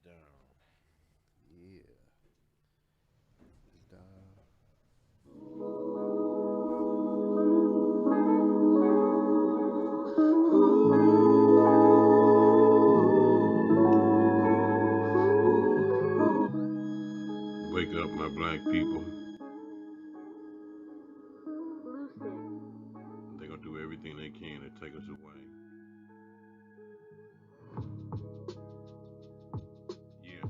down. Yeah. It's down. Wake up, my black people. They're gonna do everything they can to take us away. Yeah.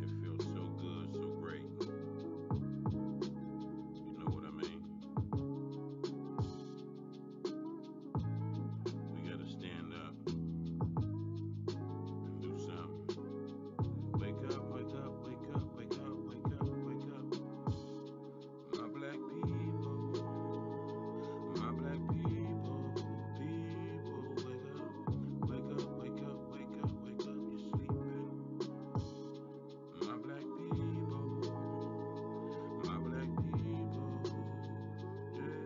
It feels so good, so great. You know what I mean? We gotta stand up and do something. Wake up, wake up, wake up, wake up, wake up, wake up. My black people, my black people, people, wake up, wake up, wake up, wake up, wake up, you're sleeping. My black people, my black people, yeah.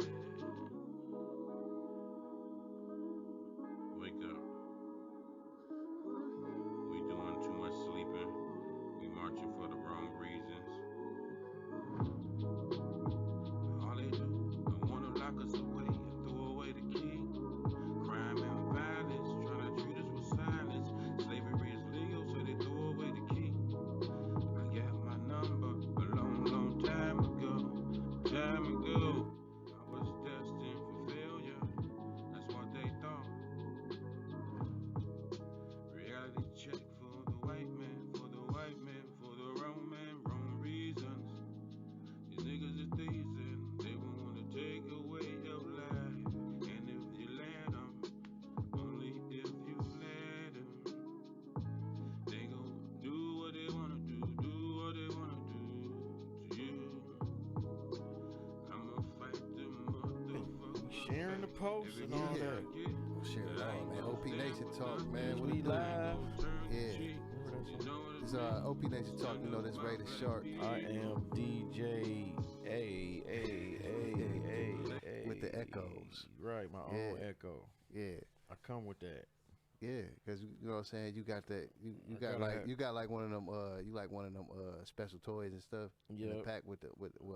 Wake up. We doing too much sleeping. We marching for the wrong reasons. All they do, they wanna lock us away and throw away the key. Crime and violence, trying to treat us with silence. Slavery is legal, so they throw away the key. I got my number a long, long time ago. Time ago, I was destined for failure. That's what they thought. Reality check for the white man, for the white man, for the wrong man, wrong reasons. These niggas is teasing, they wanna take away your life. And if you let them, only if you let them, they gon' do what they wanna do what they wanna do to you. I'ma fight the motherfuckers. Sharing the posts and all Yeah. that. We'll share it all, man. OPNation Talk, man. We live. Yeah. It's OPNation Talk, you know, that's rated sharp. I am DJ With the echoes. Right, my own echo. Yeah. I come with that. Yeah, because you know what I'm saying, you got that you I got gotta like have- you got like one of them special toys and stuff in the Yep. pack with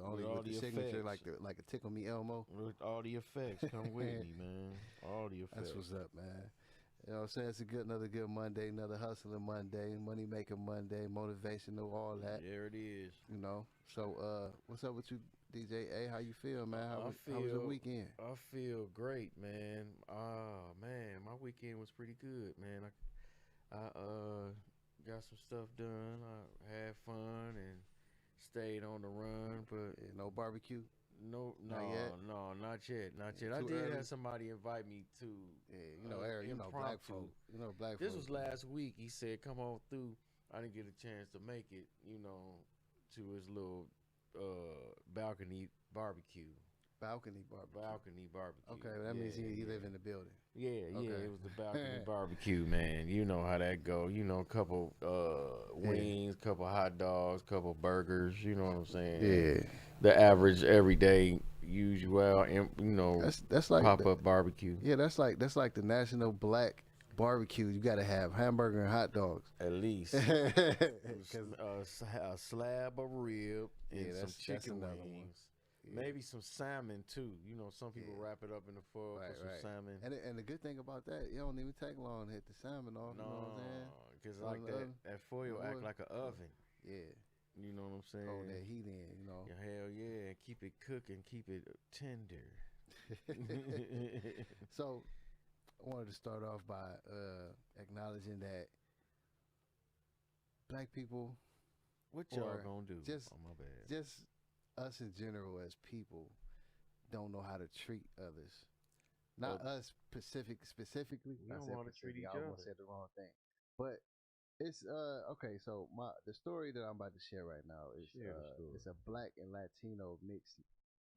only all with the the signature effects. like a Tickle Me Elmo. With all the effects, come with me, man. All the effects. That's what's up, man. You know what I'm saying? It's another good Monday, another hustling Monday, money making Monday, motivational, all that. There it is. You know. So what's up with you, DJ A? How you feel, man? How was your weekend? I feel great, man. Man, my weekend was pretty good, man. I got some stuff done. I had fun and stayed on the run, but Yeah, no barbecue? not yet? not yet. I Too did early? have somebody invite me to. Yeah, you know black impromptu. folk. You know black This folk. was last week. He said, "Come on through." I didn't get a chance to make it, to his little balcony barbecue. Balcony barbecue. Balcony barbecue. Okay, well, that means he live in the building. Yeah, Okay. it was the balcony barbecue, man. You know how that go. A couple wings, couple hot dogs, couple burgers. You know what I'm saying? Yeah. The average everyday usual, That's like pop up barbecue. Yeah, that's like the national black barbecue. You got to have hamburger and hot dogs. At least 'Cause- a slab of rib and Yeah, some that's chicken another one. wings. Yeah. Maybe some salmon too. Some people Yeah. wrap it up in the foil, Right, put some right. salmon. And the good thing about that, it don't even take long to hit the salmon off. You know what I'm saying? because On like the oven. that foil act like an oven. Yeah. You know what I'm saying? Hold that heat in. You know. Yeah, hell yeah, keep it cooking, keep it tender. So, I wanted to start off by acknowledging that black people, What y'all or gonna do? just- Oh my bad. just us in general as people, don't know how to treat others. Not us specifically. We I don't said know how to treat specific, each I almost other. said the wrong thing. But it's okay. So the story that I'm about to share right now is Share the story. it's a black and Latino mixed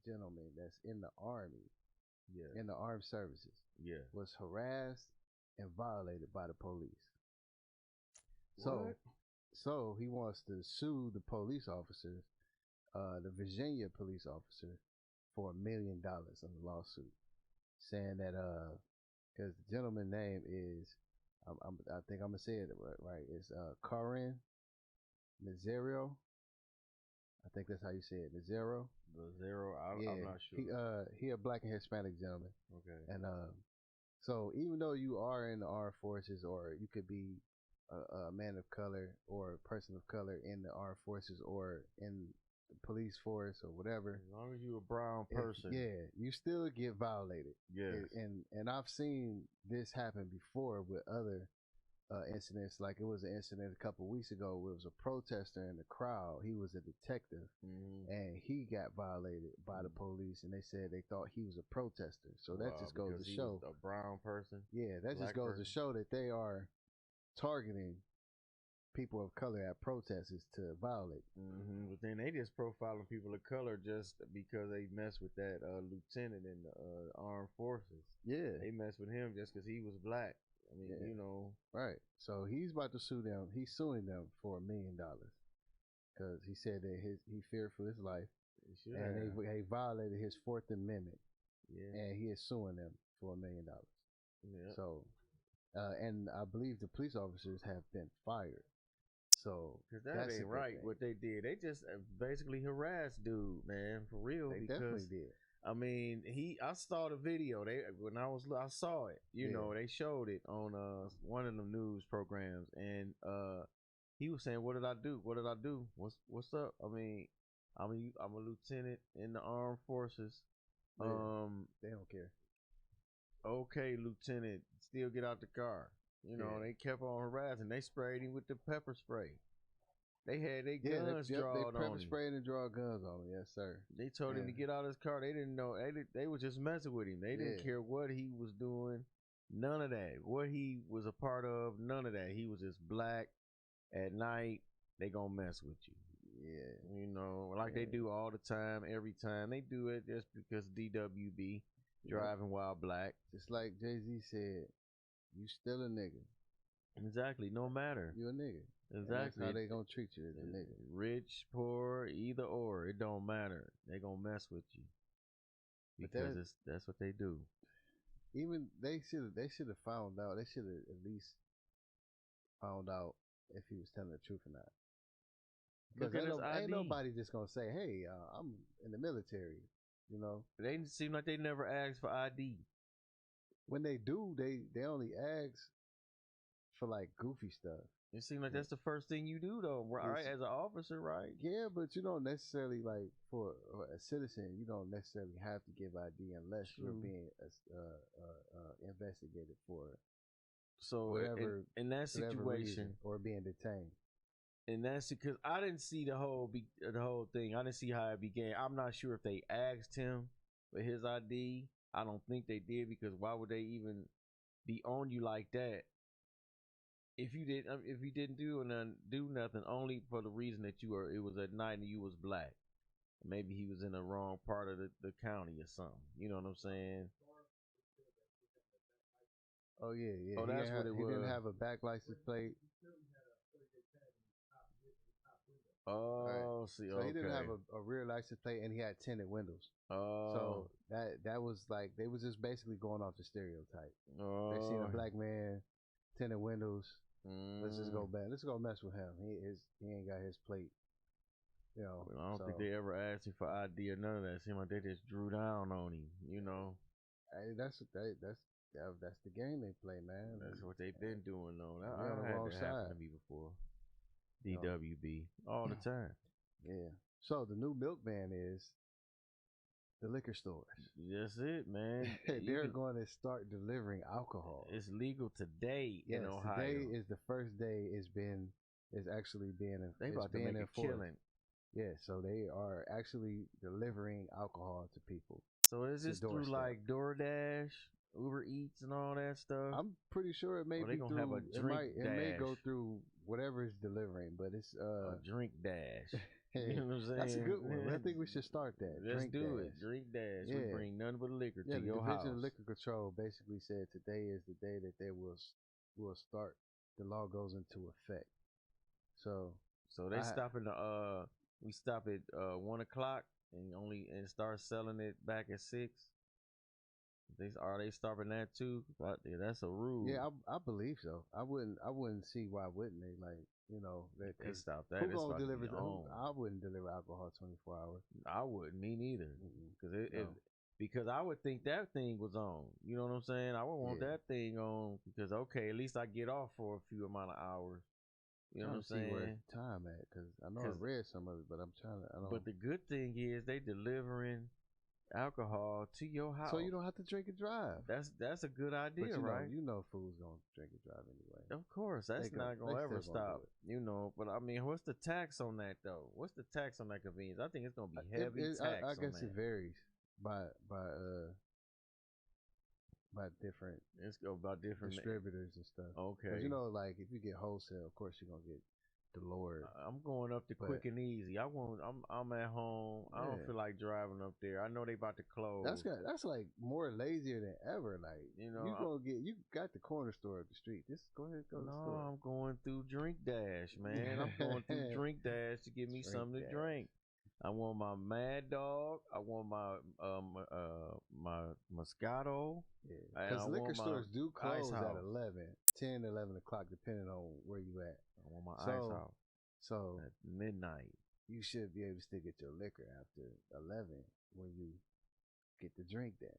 gentleman that's in the army, Yeah. in the armed services, Yeah. was harassed and violated by the police. So, What? so he wants to sue the police officers, the Virginia police officer, for $1 million on the lawsuit, saying that because the gentleman's name is, I think I'm gonna say it right. It's Karin Nazario. I think that's how you say it, Nazaro. The zero. Yeah, I'm not sure. he a black and Hispanic gentleman, Okay. and so even though you are in the armed forces, or you could be a man of color or a person of color in the armed forces or in the police force or whatever, As long as you a brown person. yeah, you still get violated. Yes. And I've seen this happen before with other incidents. Like it was an incident a couple weeks ago where it was a protester in the crowd. He was a detective, and he got violated by the police, and they said they thought he was a protester. So that just goes to show, a brown person. yeah, that just goes to show that they are targeting people of color at protests to violate. But then they just profiling people of color just because they mess with that lieutenant in the armed forces. Yeah, They mess with him just because he was black. I mean, Yeah. you know. right. So he's about to sue them. He's suing them for $1 million because he said that he feared for his life, and they violated his Fourth Amendment, and he is suing them for $1 million. Yeah. So, and I believe the police officers have been fired. So Because that ain't right what they did. They just basically harassed dude, man, for real. They definitely did. I mean, I saw the video. I saw it. You know, they showed it on one of the news programs, and he was saying, "What did I do? What did I do? What's up? I mean, I'm a lieutenant in the armed forces. They don't care. Okay, lieutenant, still get out the car. You know, they kept on harassing. They sprayed him with the pepper spray. They had their guns drawn on him. They pepper sprayed and draw guns on him. Yes, sir. They told him to get out of his car. They didn't know. They was just messing with him. They didn't care what he was doing. None of that. What he was a part of. None of that. He was just black. At night, they gonna mess with you. Yeah. You know, like they do all the time. Every time they do it, just because DWB driving while black. Just like Jay-Z said, you still a nigga. Exactly. No matter. You a nigga. Exactly. And that's how they gonna treat you as a nigga. Rich, poor, either or. It don't matter. They gonna mess with you. Because that's what they do. Even they should have found out. They should have at least found out if he was telling the truth or not. Because ain't nobody just gonna say, "Hey, I'm in the military." You know. They seem like they never asked for ID. When they do, they only ask for like goofy stuff. It seems like that's the first thing you do, though, right? As an officer, right? Yeah, but you don't necessarily, like, for a citizen, you don't necessarily have to give ID unless you're being investigated for whatever in that situation or being detained. And that's because I didn't see the whole thing. I didn't see how it began. I'm not sure if they asked him for his ID. I don't think they did, because why would they even be on you like that? If you didn't do nothing, only for the reason that it was at night and you was black. Maybe he was in the wrong part of the county or something. You know what I'm saying? Oh yeah. Oh, that's what it was. He didn't have a back license plate. Oh, right. See, so he didn't have a rear license plate, and he had tinted windows. Oh, so that was like, they was just basically going off the stereotype. Oh, they seen a black man, tinted windows. Let's just go back. Let's go mess with him. He ain't got his plate. You know. Well, I don't think they ever asked him for ID or none of that. It seemed like they just drew down on him. You know. Hey, that's the game they play, man. That's what they've been doing, though. I had that happen to me before. DWB all the time. Yeah. So the new milk ban is the liquor stores. That's it, man. They're going to start delivering alcohol. It's legal today in Ohio. Today is the first day it's actually being they about to make a killing. Yeah, so they are actually delivering alcohol to people. So is this through like DoorDash, Uber Eats, and all that stuff? I'm pretty sure it may be gonna through. Have a drink it may go through whatever it's delivering, but it's a drink dash. You know what I'm saying? That's a good one. I think we should start that. Let's do it. Drink dash. Yeah. We bring none but liquor to your house. The Division of Liquor Control basically said today is the day that they will start. The law goes into effect. So they stopping we stop at 1 o'clock and start selling it back at 6. Are they stopping that too? Yeah, that's a rule. Yeah, I believe so. I wouldn't see why wouldn't they? Like, you know, If they stop that. Who It's gonna about to deliver? be on. I wouldn't deliver alcohol 24 hours. I wouldn't. Me neither. No. Because I would think that thing was on. You know what I'm saying? I would want that thing on because okay, at least I get off for a few amount of hours. You know what I'm saying? Where the time at? Because I know I read some of it, but I'm trying to. But the good thing is they delivering alcohol to your house, so you don't have to drink and drive. That's a good idea, but right? You know, fools gonna drink and drive anyway. Of course, that's not gonna ever stop. You know, but I mean, what's the tax on that though? What's the tax on that convenience? I think it's gonna be heavy tax. I guess it varies by different. It's go about different distributors and stuff. Okay, you know, like if you get wholesale, of course you're gonna get the Lord. I'm going up to Quick and Easy. I'm at home. I don't feel like driving up there. I know they about to close. That's like more lazier than ever. Like, you know, you got the corner store up the street. Just go ahead and go to the store. I'm going through Drink Dash, man. I'm going through Drink Dash to get me something to drink. I want my Mad Dog. I want my my Moscato. Because liquor stores do close at 10, 11 o'clock, depending on where you at. I want my Ice House. So at midnight, you should be able to still get your liquor after 11 when you get the Drink Dash.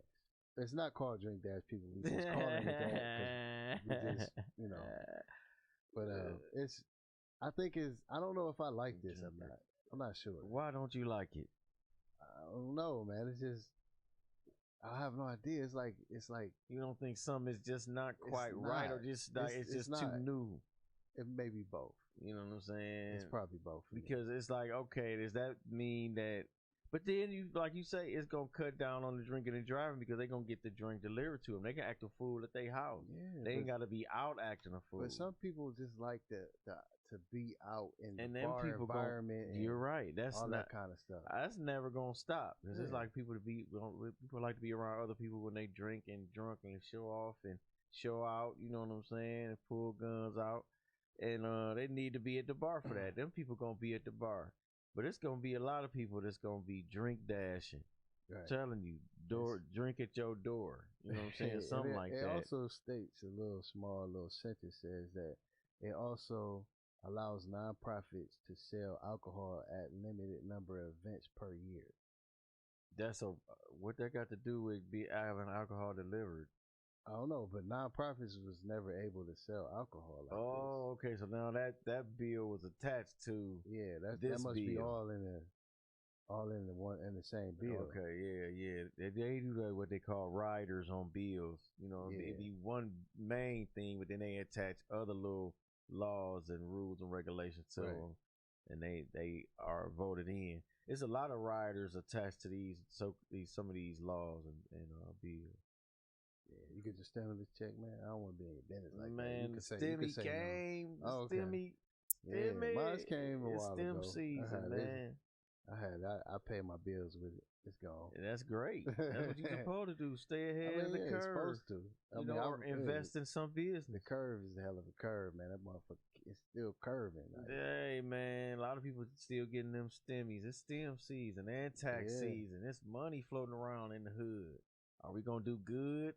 It's not called Drink Dash, people. We just call it that because we just, you know. But it's. I think it's. I don't know if I like this or not. I'm not sure. Why don't you like it? I don't know, man. It's just I have no idea. It's like you don't think something is just not quite right, or just it's just too new. It may be both. You know what I'm saying? It's probably both. Because it's like, okay, does that mean that? But then you, like you say, it's gonna cut down on the drinking and driving because they're gonna get the drink delivered to them. They can act a fool at their house. Yeah, they ain't gotta be out acting a fool. But some people just like to be out in the bar environment. You're right. That's all not, that kind of stuff. That's never gonna stop because it's like people like to be around other people when they drink and drunk and show off and show out. You know what I'm saying? And pull guns out, and they need to be at the bar for that. Them people gonna be at the bar, but it's gonna be a lot of people that's gonna be drink dashing. Right. Telling you, drink at your door. You know what I'm saying? Something like that. It also states a little sentence says that it also allows nonprofits to sell alcohol at limited number of events per year. That's what that got to do with having alcohol delivered? I don't know, but nonprofits was never able to sell alcohol like this. Okay. So now that bill was attached to that must be all in the same bill. Okay, yeah. They do what they call riders on bills. You know, it'd be one main thing, but then they attach other little laws and rules and regulations to them, and they are voted in. There's a lot of riders attached to some of these laws and bills. Yeah, you could just stand on this check, man. I don't want to be in your business like man, that. Stimmy came. No. Stimmy. Mine came a while ago. It's season, man. I pay my bills with it. It's gone. And that's great. That's what you're supposed to do. Stay ahead of the curve. Supposed to. Or invest in some business. The curve is a hell of a curve, man. That motherfucker is still curving. Like. Hey, man. A lot of people still getting them stimmies. It's stem season and tax season. It's money floating around in the hood. Are we going to do good?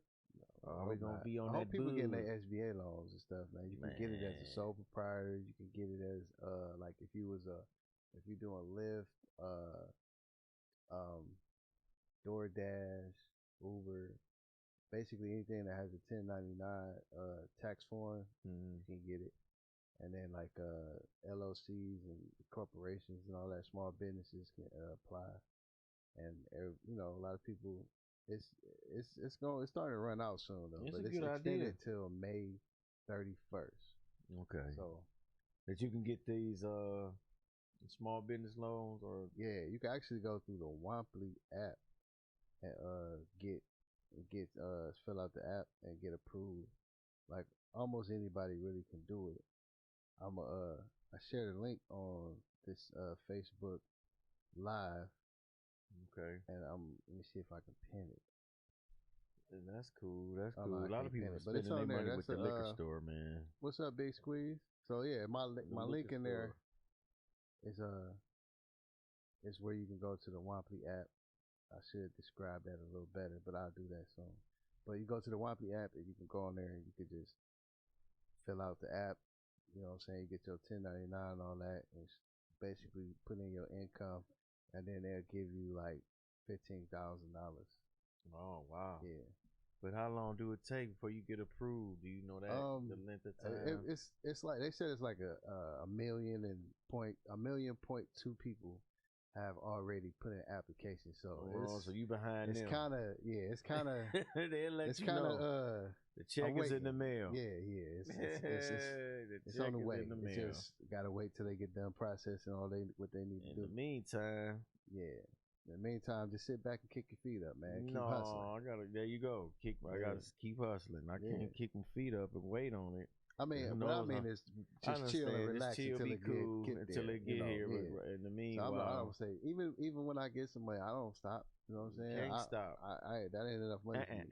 Are we going to be on that people getting their SBA loans and stuff, man. You can get it as a sole proprietor. You can get it as, like if you're doing Lyft, DoorDash, Uber, basically anything that has a 1099 tax form, you can get it. And then like LLCs and corporations and all that, small businesses can apply. And a lot of people, it's starting to run out soon though. It's but it's extended till May 31st. Okay. So that you can get these small business loans, or you can actually go through the Wamply app and fill out the app and get approved. Like almost anybody really can do it. I shared a link on this Facebook Live. Okay. And let me see if I can pin it. And that's cool. That's cool. A lot of people spending their money with the liquor store, man. What's up, Big Squeeze? So yeah, my link in there is where you can go to the Wamply app. I should describe that a little better, but I'll do that soon. But you go to the Wampy app and you can go on there and you can just fill out the app. You know what I'm saying? You get your 1099 and all that. And it's basically put in your income, and then they'll give you like $15,000. Oh wow. Yeah. But how long do it take before you get approved? Do you know that the length of time? It's like they said it's like a million point two people have already put in applications. So so you behind it's them. It's kind of They'll let it's you kind know. of The check is in the mail. Yeah. It's on the way. It's just gotta wait till they get done processing what they need to do. In the meantime, yeah. In the meantime, just sit back and kick your feet up, man. Keep no, hustling. there you go. I gotta keep hustling. I can't kick my feet up and wait on it. I mean, what I mean is just chill and relax until it cool get until there, it get here. In the meanwhile, so I don't say even when I get some money, I don't stop. You know what I'm saying? Can't stop. That ain't enough money for me.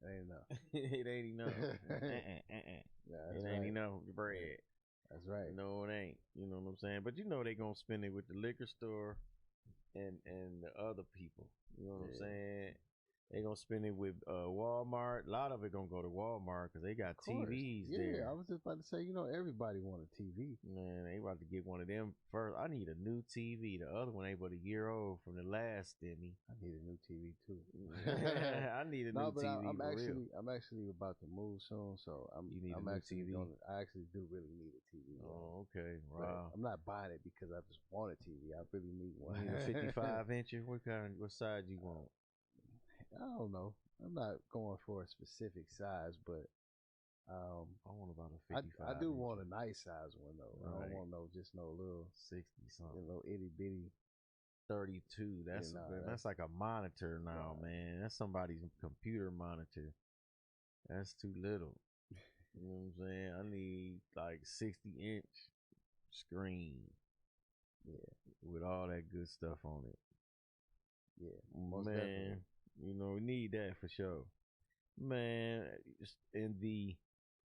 That ain't enough. It ain't enough. It ain't enough bread. That's right. No, it ain't. You know what I'm saying? But you know they gonna spend it with the liquor store and the other people. You know what I'm saying? They gonna spend it with Walmart. A lot of it gonna go to Walmart because they got TVs there. Yeah, I was just about to say, everybody want a TV. Man, they about to get one of them first. I need a new TV. The other one ain't but a year old from the last Stimmy. I need a new TV too. I need a new TV. I'm actually about to move soon, so I'm a new TV. I actually do really need a TV. Oh, okay. Wow. I'm not buying it because I just want a TV. I really need one. You need a 55 incher. What size you want? I don't know. I'm not going for a specific size, but I want about a 55. I do want a nice size one though. Right. I don't want no little 60 something, little itty bitty 32. That's like a monitor now, man. That's somebody's computer monitor. That's too little. You know what I'm saying? I need like 60-inch screen. Yeah, with all that good stuff on it. Yeah, most definitely. We need that for sure. Man,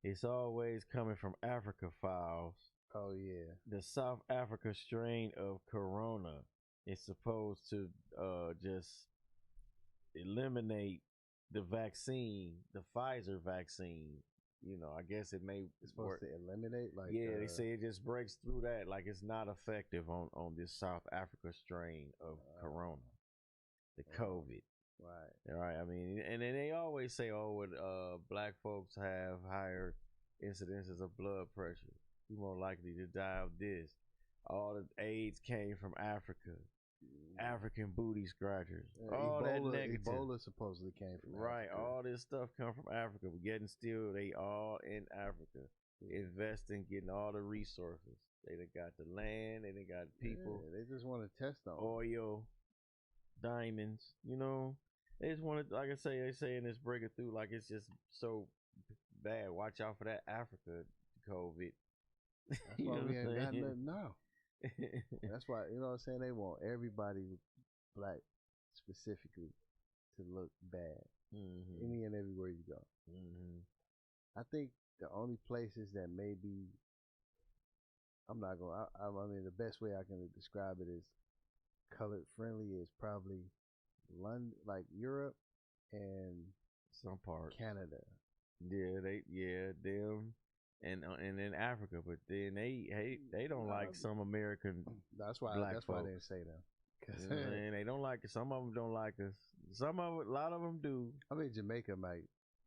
it's always coming from Africa files. Oh yeah. The South Africa strain of corona is supposed to just eliminate the vaccine, the Pfizer vaccine. I guess it's supposed work. To eliminate, like they say it just breaks through that, like it's not effective on this South Africa strain of corona, the COVID. Right. I mean, and then they always say, black folks have higher incidences of blood pressure. You're more likely to die of this. All the AIDS came from Africa. African booty scratchers. All that negative. Ebola supposedly came from Africa. All this stuff come from Africa. But getting still, they all in Africa. Investing, getting all the resources. They done got the land. They done got people. Yeah, they just want to test on oil, diamonds. They just want to, like I say, they saying it's breaking through like it's just so bad. Watch out for that Africa COVID. That's why we ain't got nothing now. That's why, what I'm saying? They want everybody black specifically to look bad. Any and everywhere you go. I think the only places that maybe, I mean, the best way I can describe it is colored friendly is probably London, like Europe and some part Canada. Them and in Africa, but then they don't like some American. That's why I didn't say them. And they don't like us. Some of them don't like us. A lot of them do. I mean, Jamaica might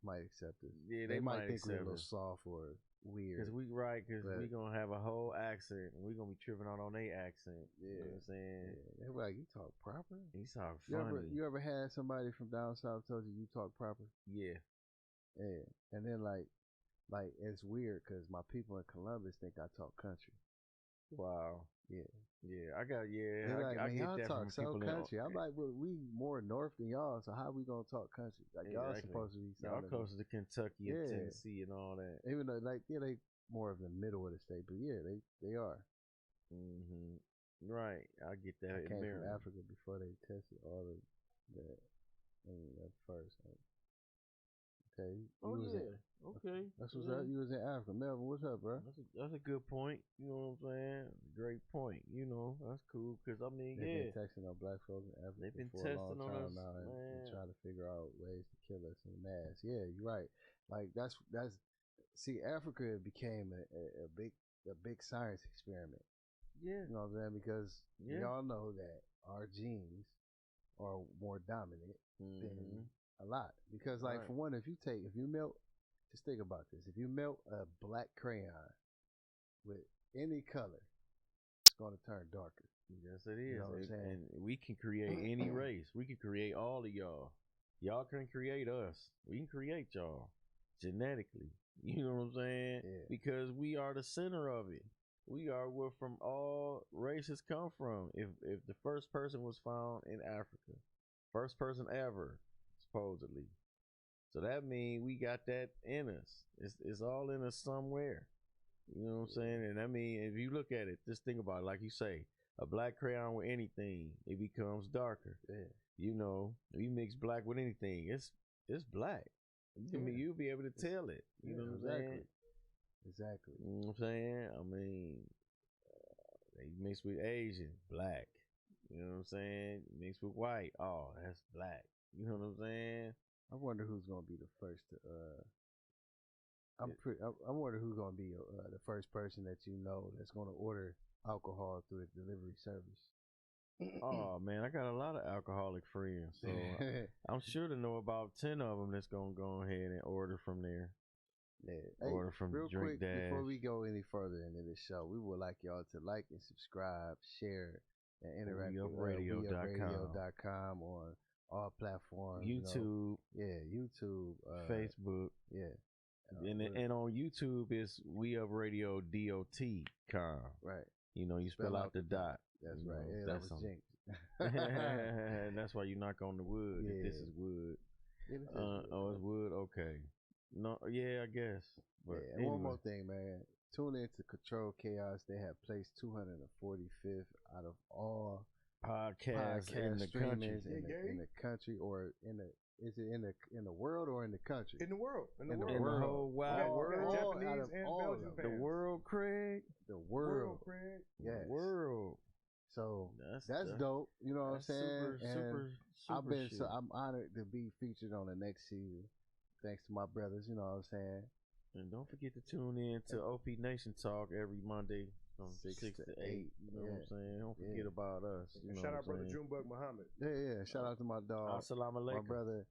accept us. Yeah, they might think we're a little soft or weird. Because we gonna have a whole accent, and we gonna be tripping on their accent. Yeah, you know what I'm saying? Yeah. They were like, you talk proper. You talk funny. You ever had somebody from down south told you talk proper? Yeah. Yeah, and then like it's weird because my people in Columbus think I talk country. Wow. Yeah. I get y'all that talk from so people country. I'm like, well, we more north than y'all, so how we gonna talk country? Like y'all supposed to be. Y'all closer to Kentucky and Tennessee and all that. Even though they more of the middle of the state, but they are. Right, I get that. I came from Africa before they tested all of that. At first. Okay. Okay. That's what's up. You was in Africa. Melvin, what's up, bro? That's a good point. You know what I'm saying? Great point. You know, that's cool. Cause I mean, They've been texting on black folks in Africa They've been for a long testing on time us, now and man. trying to figure out ways to kill us in mass. Yeah, you're right. Like that's see, Africa became a big science experiment. Yeah. You know what I'm saying? Because we all know that our genes are more dominant than a lot. Because like for one, if you melt, just think about this. If you melt a black crayon with any color, it's gonna turn darker. Yes, it is. You know what I'm saying? And we can create any race. We can create all of y'all. Y'all can create us. We can create y'all genetically. You know what I'm saying? Yeah. Because we are the center of it. We are where from all races come from. If the first person was found in Africa, first person ever, supposedly. So that means we got that in us. It's all in us somewhere. You know what I'm saying? And I mean, if you look at it, just think about it. Like you say, a black crayon with anything, it becomes darker. Yeah. You know, if you mix black with anything, it's black. I mean, you'll be able to tell it. You know what I'm saying? Exactly. You know what I'm saying? I mean, they mix with Asian, black. You know what I'm saying? Mix with white, oh, that's black. You know what I'm saying? I wonder who's gonna be the first to. I wonder who's gonna be the first person that you know that's gonna order alcohol through a delivery service. Oh man, I got a lot of alcoholic friends, so I'm sure to know about 10 of them that's gonna go ahead and order from there. Yeah. Order from real Drink quick, Dash. before we go any further into this show, we would like y'all to like and subscribe, share, and interact with WeUpRadio.com on all platforms. YouTube, YouTube, Facebook, and on YouTube is WeUpRadio.com. Right. You know, you spell out the dot. That's you right. know, Yeah, that's that was jinx. And that's why you knock on the wood. If this is wood. Oh, it's wood. Okay. No, yeah, I guess. But and anyway. one more thing, man. Tune in to Control Chaos. They have placed 245th out of all podcast in the country. In the country, or is it in the world or in the country? In the world. In the whole wide world. Japanese and Belgian fans. The world, Craig. The world. Craig. Yes. The world. So that's dope. You know what I'm saying? Super I'm honored to be featured on the next season. Thanks to my brothers, you know what I'm saying? And don't forget to tune in to OPNation Talk every Monday from 6 to 8. You know what I'm saying? Don't forget about us. You know shout out brother Junebug Muhammad. Yeah. Shout out to my dog. Assalamu alaikum. My brother,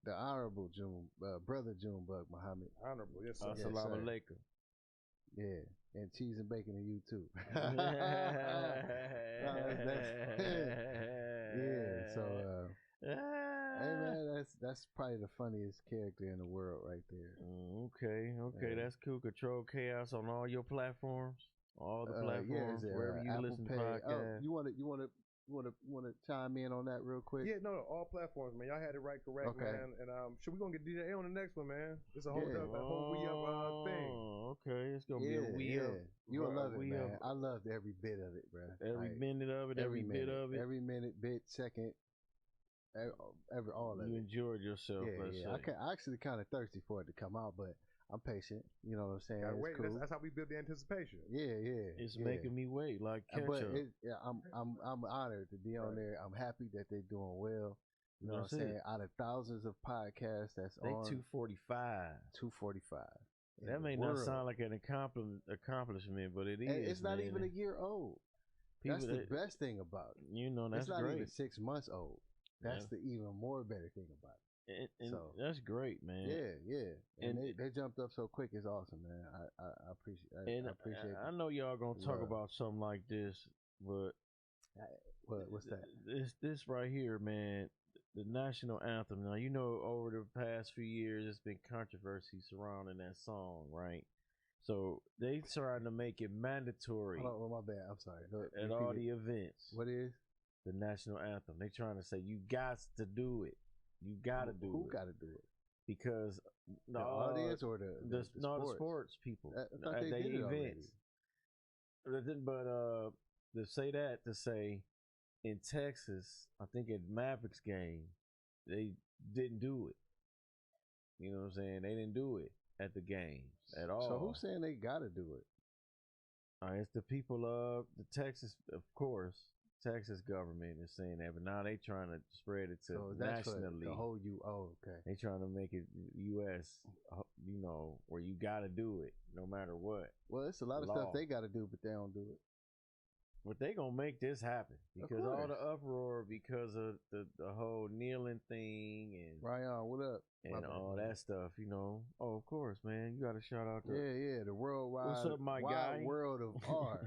the honorable brother Junebug Muhammad. Honorable, yes sir. Assalamu alaikum. Yeah, and cheese and bacon and you too. So hey man, that's probably the funniest character in the world right there. Okay, that's cool. Control Chaos on all your platforms, all the platforms, wherever you listen to podcasts. You want to chime in on that real quick? Yeah, no, all platforms, man. Y'all had it right, correct, man. And should we gonna get DJ on the next one, man? It's a whole We Up thing. Okay, it's gonna be a We Up. You'll love it, man. I loved every bit of it, bro. Every minute of it, every bit of it, every minute, bit, second. All of it. You enjoyed yourself. I actually kind of thirsty for it to come out, but I'm patient. You know what I'm saying? Gotta wait. Cool. That's how we build the anticipation. It's making me wait like ketchup. I'm honored to be on there. I'm happy that they're doing well. You know what I'm saying? Out of thousands of podcasts that's on 245. 245. That may not sound like an accomplishment, but it is. And it's not even a year old. That's the best thing about it. You know, that's it's not great. even 6 months old. That's the even more better thing about it. And so that's great, man. Yeah. And they jumped up so quick. It's awesome, man. I appreciate. I appreciate it. I know y'all gonna talk about something like this, but what's that? This right here, man. The National Anthem. Now you know over the past few years, there's been controversy surrounding that song, right? So they trying to make it mandatory. Oh, my bad. I'm sorry. At all the events. What is? The National Anthem. They trying to say you got to do it. You got to do it. Who got to do it? Because the audience or the sports people at the events. But to say in Texas, I think at Mavericks game, they didn't do it. You know what I'm saying? They didn't do it. at the games at all. So who's saying they gotta do it? It's the people of the Texas, of course. Texas government is saying that, but now they trying to spread it to nationally. The whole okay. They trying to make it U.S. Where you got to do it no matter what. Well, it's a lot of stuff they got to do, but they don't do it. But they gonna make this happen because all the uproar because of the whole kneeling thing and Ryan, what up? And all that stuff, Oh, of course, man. You got to shout out to the worldwide. What's up, my guy? World of R.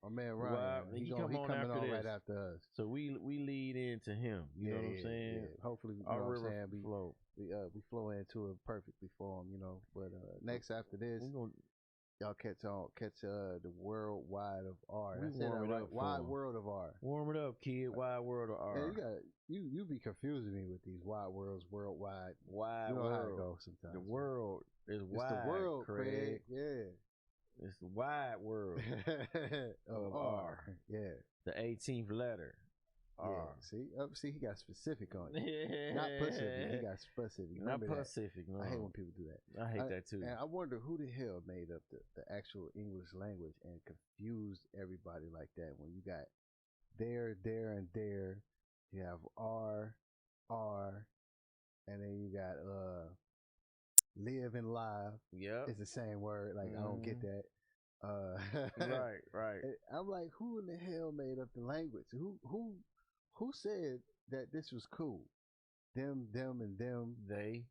My man Ryan. He coming on right after us. So we lead into him. You know what I'm saying? Yeah. Hopefully, our river flow. We flow into it perfectly for him. But next after this. Y'all catch the worldwide of R. We warm it up. Wide world of R. Warm it up, kid. Wide world of R. You be confusing me with these wide worlds, worldwide. Wide you know world. How it goes sometimes. The world is wide. It's the world, Craig. Yeah. It's the wide world of R. Yeah. The 18th letter. R. Yeah. See, he got specific on it. Not Pacific. He got specific. Not Pacific. No. I hate when people do that. I hate that too. And I wonder who the hell made up the actual English language and confused everybody like that. When you got there, and there, you have R, and then you got live and live. Yeah, it's the same word. Like I don't get that. Right. I'm like, who in the hell made up the language? Who said that this was cool? Them, and them. They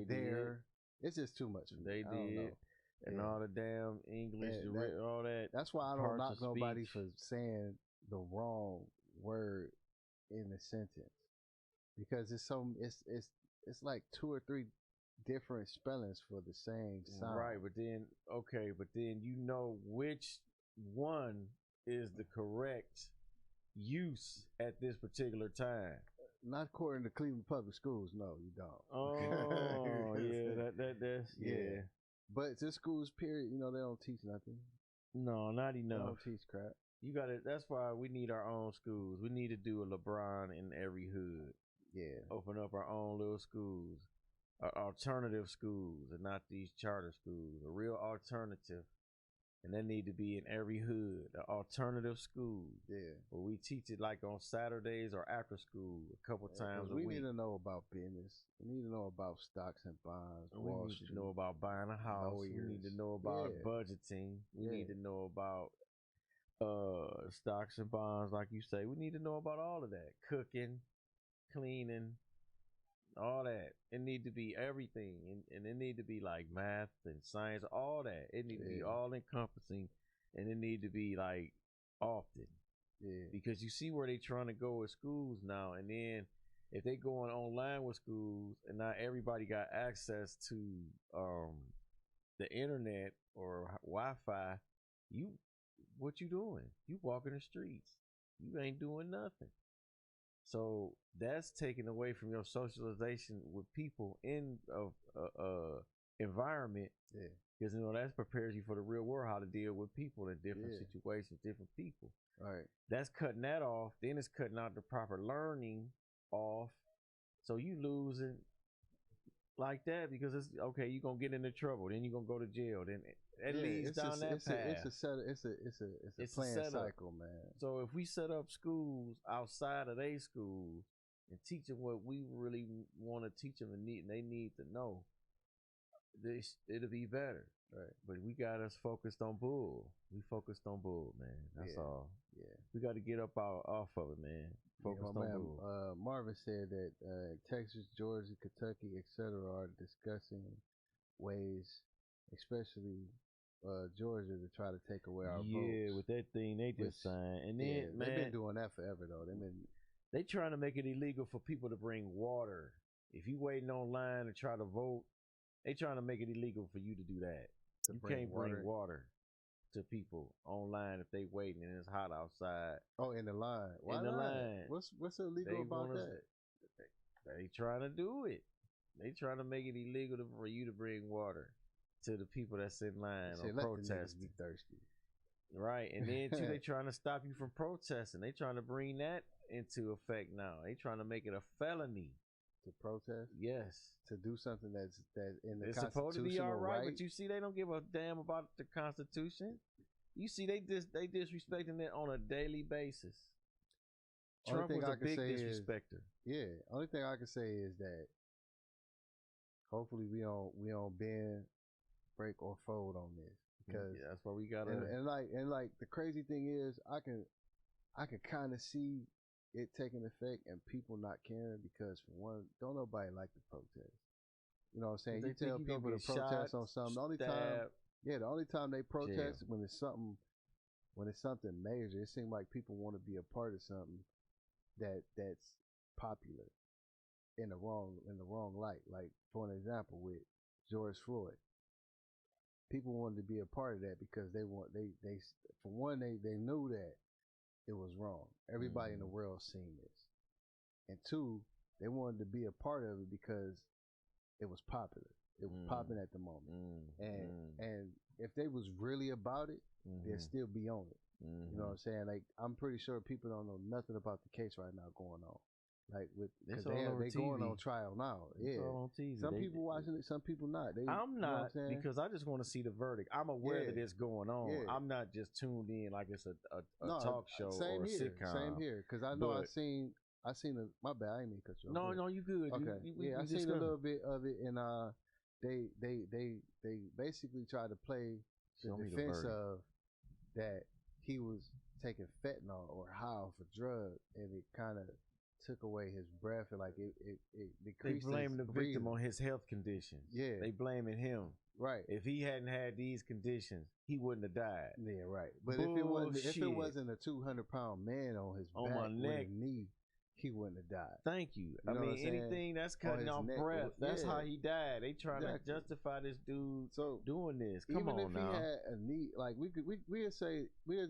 there. It's just too much for me. They did. And all the damn English, all that. That's why I don't knock nobody for saying the wrong word in a sentence, because it's like 2 or 3 different spellings for the same sound. Right, but then which one is the correct use at this particular time. Not according to Cleveland Public Schools. No, you don't. Oh, yeah, that's yeah. But to schools, period, they don't teach nothing. No, not enough. They don't teach crap. You got it. That's why we need our own schools. We need to do a LeBron in every hood. Yeah. Open up our own little schools, alternative schools, and not these charter schools. A real alternative. And they need to be in every hood, the alternative school. Yeah. But we teach it like on Saturdays or after school a couple times a week. We need to know about business. We need to know about stocks and bonds. We need to know about buying a house. We need to know about budgeting. We need to know about stocks and bonds, like you say. We need to know about all of that. Cooking, cleaning, all that. It need to be everything, and it need to be like math and science, all that. It need to be all encompassing, and it need to be like often. Yeah. Because you see where they trying to go with schools now, and then if they going online with schools, and not everybody got access to the internet or Wi-Fi, what you doing? You walking the streets. You ain't doing nothing. So that's taken away from your socialization with people in environment. Yeah. Because that prepares you for the real world, how to deal with people in different situations, different people. Right. That's cutting that off. Then it's cutting out the proper learning off. So you losing like that because it's okay. You're gonna get into trouble. Then you're gonna go to jail. Then it leads down that path. It's a playing cycle, man. So if we set up schools outside of their schools and teach them what we really want to teach them and they need to know, it'll be better. Right. But we got us focused on bull. We focused on bull, man. That's all. Yeah. We got to get up off of it, man. Focused on bull. Marvin said that Texas, Georgia, Kentucky, etc. are discussing ways, especially Georgia, to try to take away our votes. Yeah, with that thing they just signed. And then, man, they've been doing that forever, though. They trying to make it illegal for people to bring water. If you waiting online to try to vote, they trying to make it illegal for you to do that. You can't bring water to people online if they waiting and it's hot outside. Oh, in the line. Why in the line. What's illegal about that? They trying to do it. They trying to make it illegal for you to bring water to the people that's in line or protesting. Be thirsty. Right. And then too, they trying to stop you from protesting. They trying to bring that into effect now. They trying to make it a felony to protest, Yes. to do something that in the It's supposed to be all constitutional right, but you see, they don't give a damn about the Constitution. You see, they disrespecting it on a daily basis. Trump was a big disrespecter. Only thing I can say is that hopefully we don't bend, break, or fold on this, because that's what we gotta. And like the crazy thing is, I can kind of see it taking effect and people not caring, because for one, don't nobody like to protest. You know what I'm saying? You tell people to protest on something. The only time they protest when it's something major. It seems like people want to be a part of something that's popular in the wrong light. Like, for an example, with George Floyd, people wanted to be a part of that because they for one, they knew that it was wrong. Everybody in the world seen this, and two, they wanted to be a part of it because it was popular. It was popping at the moment, and if they was really about it, they'd still be on it. You know what I'm saying? Like, I'm pretty sure people don't know nothing about the case right now going on. Like, because they going on trial now. It's all on TV. Some people watching it, some people not. I'm not, because I just want to see the verdict. I'm aware that it's going on. I'm not just tuned in like it's a talk show or a sitcom. Same here, because I know I seen my bad. I ain't mean to cut you off. No, you good. Okay. I seen a little bit of it, and they basically try to play the defense of that he was taking fentanyl or high off a drug, and it kind of took away his breath, and like it decreased. They blame the breathing. victim on his health conditions. Yeah, they blaming him. Right. If he hadn't had these conditions, he wouldn't have died. Yeah, right. But if it wasn't a 200-pound man on his back my neck, with a knee, he wouldn't have died. Thank you. I mean, anything that's cutting off breath, that's how he died. They trying to justify this dude doing this. Come on now. Even if he had a knee, like we'll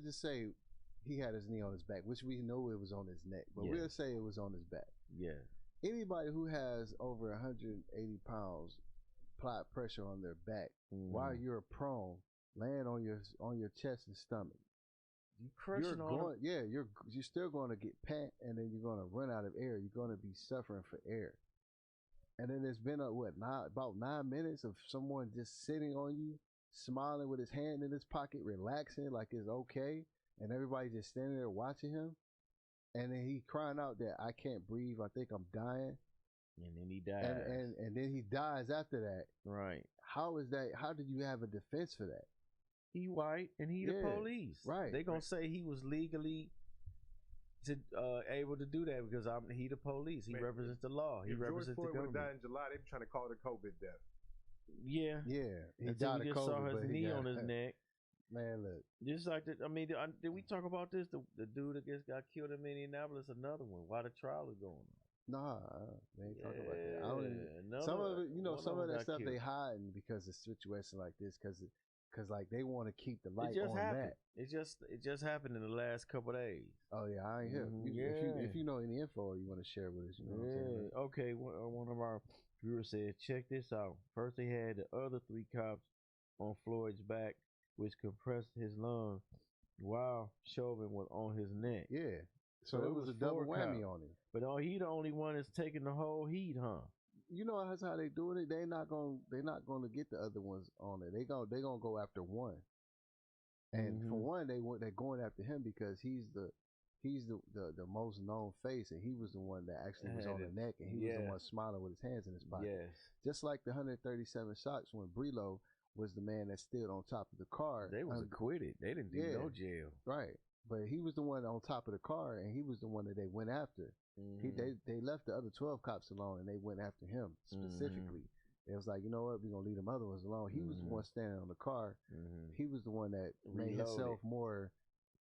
just say he had his knee on his back, which we know it was on his neck, but we'll say it was on his back. Yeah. Anybody who has over 180 pounds plot pressure on their back while you're prone, laying on your chest and stomach, you're still going to get pant, and then you're going to run out of air. You're going to be suffering for air. And then it's been about 9 minutes of someone just sitting on you, smiling with his hand in his pocket, relaxing like it's okay, and everybody just standing there watching him. And then he crying out that I can't breathe, I think I'm dying. And then he dies. And then he dies after that. Right. How is that? How did you have a defense for that? He white and he the police. Right. They gonna say he was legally able to do that because he the police. He represents the law. He represents the government. George Floyd would die in July, they be trying to call it a COVID death. Yeah. Yeah. He died of COVID. Saw his knee on his neck. Man, look. Just like that. I mean, did we talk about this? The dude that just got killed in Minneapolis, another one. While the trial is going on. Nah, they ain't talking about that. I don't. Some of it, some of that stuff they hiding because of situation like this, because like they want to keep the light on happened. that. It just happened in the last couple of days. Oh yeah, I ain't here. If you know any info you want to share with us, you know what I'm saying? Okay. One of our viewers said, check this out. First they had the other 3 cops on Floyd's back, which compressed his lungs, while Chauvin was on his neck. Yeah. So it was a double whammy on him. But he the only one that's taking the whole heat, huh? You know that's how they doing it. They're not gonna get the other ones on it. They gonna go after one. And for one, they're going after him because he's the most known face, and he was the one that actually was on the neck, and he was the one smiling with his hands in his pocket. Yes. Just like the 137 shots when Brelo was the man that stood on top of the car. They was acquitted. They didn't do no jail. Right. But he was the one on top of the car, and he was the one that they went after. They left the other 12 cops alone, and they went after him specifically. It was like, you know what, we're going to leave them other ones alone. He was the one standing on the car. He was the one that made himself more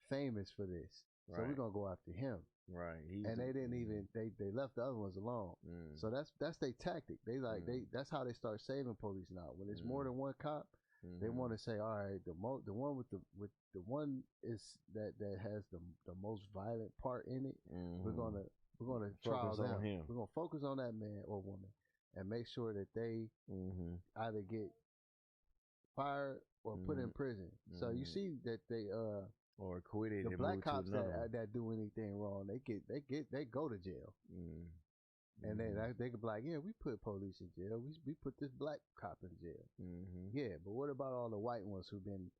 famous for this. So we're going to go after him. Right. And they didn't even, they left the other ones alone. So that's their tactic. They that's how they start saving police now. When it's more than one cop, they want to say, all right, the one with the one is that has the most violent part in it. We're gonna trial them. We're gonna focus on that man or woman and make sure that they either get fired or put in prison. So you see that they or acquitted. The black cops that do anything wrong, they go to jail. And they could be like, yeah, we put police in jail. We put this black cop in jail. Yeah, but what about all the white ones who've been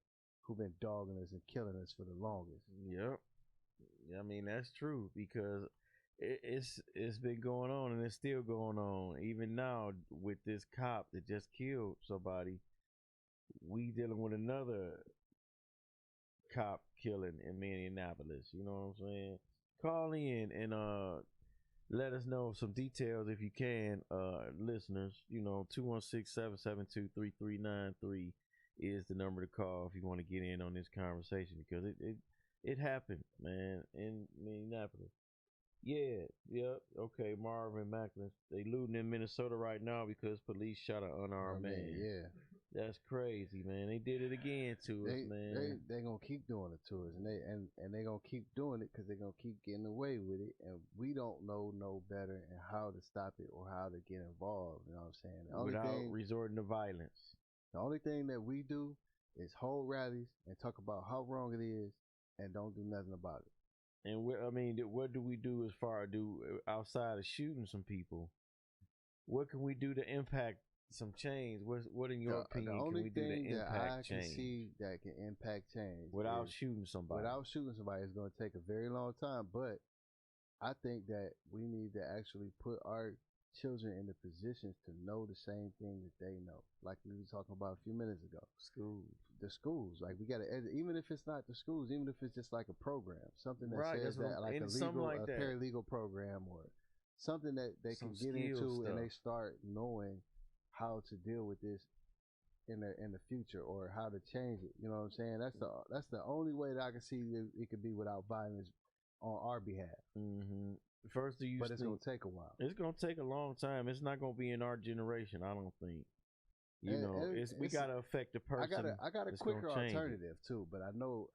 dogging us and killing us for the longest? Yep. I mean, that's true because it's been going on and it's still going on. Even now with this cop that just killed somebody, we dealing with another cop killing in Minneapolis. You know what I'm saying? Call in and let us know some details if you can, listeners. 216-772-3393 is the number to call if you want to get in on this conversation because it happened, man, in Minneapolis. Yeah, yep, okay, Marvin Macklin. They looting in Minnesota right now because police shot an unarmed man. Yeah. That's crazy, man. They did it again to us, man. They gonna keep doing it to us, and they gonna keep doing it because they gonna keep getting away with it, and we don't know no better and how to stop it or how to get involved. You know what I'm saying? Without resorting to violence. The only thing that we do is hold rallies and talk about how wrong it is, and don't do nothing about it. And what do we do as far as outside of shooting some people? What can we do to impact some change? What in your opinion can we do to impact change? The only thing that I can see that can impact change without shooting somebody. Without shooting somebody, it's going to take a very long time. But I think that we need to actually put our children in the positions to know the same thing that they know, like we were talking about a few minutes ago. The schools, like we got to, even if it's not the schools, even if it's just like a program, something that says that, like a paralegal program or something that they can get into stuff. And they start knowing how to deal with this in the future or how to change it. You know what I'm saying? That's the only way that I can see it could be without violence on our behalf. First, but it's gonna take a while. It's gonna take a long time. It's not gonna be in our generation, I don't think. We gotta affect the person. I got a quicker alternative too, but I know.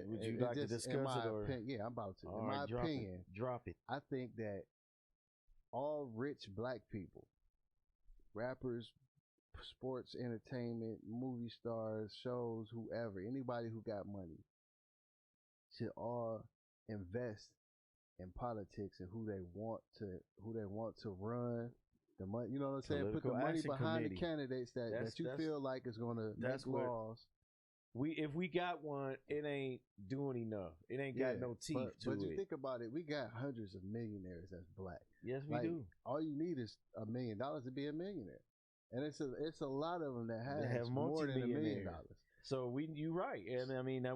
Would you like to discuss it? Or? Yeah, I'm about to. In my opinion, drop it. I think that all rich black people, rappers, sports, entertainment, movie stars, shows, whoever, anybody who got money, should all invest in politics and who they want to run the money. You know what I'm saying? Put the money behind the candidates that you feel like is going to make laws. If we got one, it ain't doing enough. It ain't got no teeth to it. But you think about it, we got hundreds of millionaires that's black. Yes, we do. All you need is $1 million to be a millionaire, and it's a lot of them that have more than $1 million. So you're right, and I mean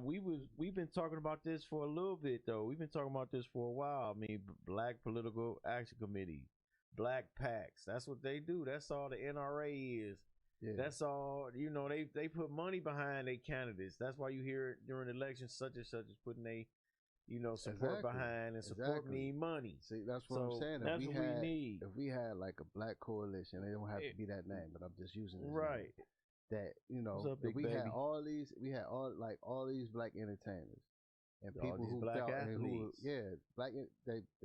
we've been talking about this for a little bit though. We've been talking about this for a while. I mean, Black Political Action Committee, Black PACs. That's what they do. That's all the NRA is. Yeah. That's all. They put money behind their candidates. That's why you hear during elections such and such is putting support behind and support need money. See, that's what I'm saying. That's what we need. If we had like a black coalition, they don't have to be that name, but I'm just using this right. Name. That we had all these black entertainers and all people who black athletes,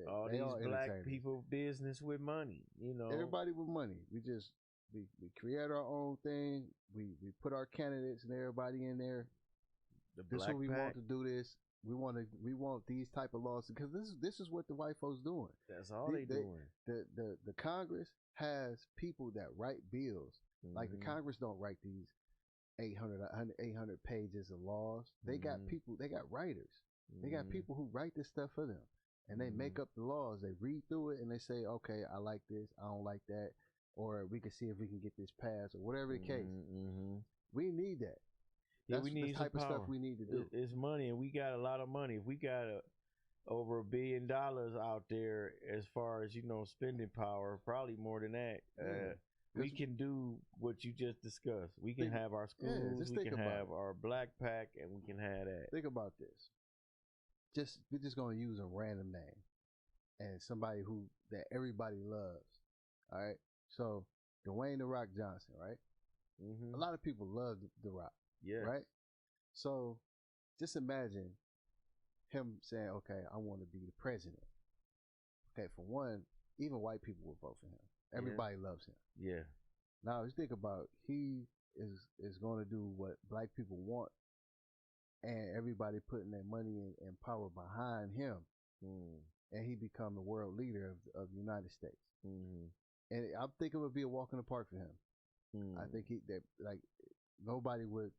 all these all black people business with money, everybody with money. We create our own thing. We put our candidates and everybody in there. This is what we want to do. This we want these type of laws because this is what the white folks doing. That's all they doing. The Congress has people that write bills. Like the Congress don't write these 800 pages of laws. They got people, they got writers. They got people who write this stuff for them. And they make up the laws. They read through it and they say, okay, I like this, I don't like that. Or we can see if we can get this passed or whatever the case. We need that. That's we need the type of stuff we need to do. It's money, and we got a lot of money. If we got over $1 billion out there as far as, spending power, probably more than that. We can do what you just discussed. We can have our schools, we can have our Black PAC, and we can have that. Think about this. We're just gonna use a random name and somebody that everybody loves. All right. So Dwayne "The Rock" Johnson, right? A lot of people love The Rock. Yeah. Right. So just imagine him saying, "Okay, I want to be the president." Okay, for one, even white people will vote for him. Everybody loves him. Yeah. Now, let's think about he is going to do what black people want, and everybody putting their money and power behind him. and he become the world leader of the United States. And I think it would be a walk in the park for him. I think nobody would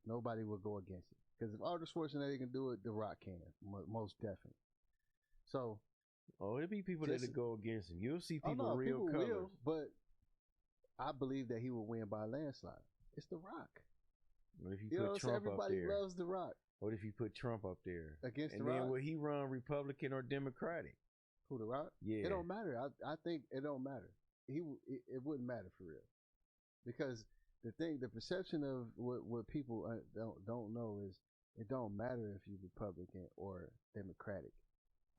go against it, because if Arnold Schwarzenegger can do it, The Rock can, most definitely. So, it'll be people that go against him. You'll see people real people colors. will, but I believe that he will win by a landslide. It's The Rock. What if you put Trump up there? Everybody loves The Rock. What if you put Trump up there against and The Rock? And then will he run Republican or Democratic? Who, The Rock? Yeah, it don't matter. I think it don't matter. It wouldn't matter for real, because the perception of what people don't know is it don't matter if you're Republican or Democratic.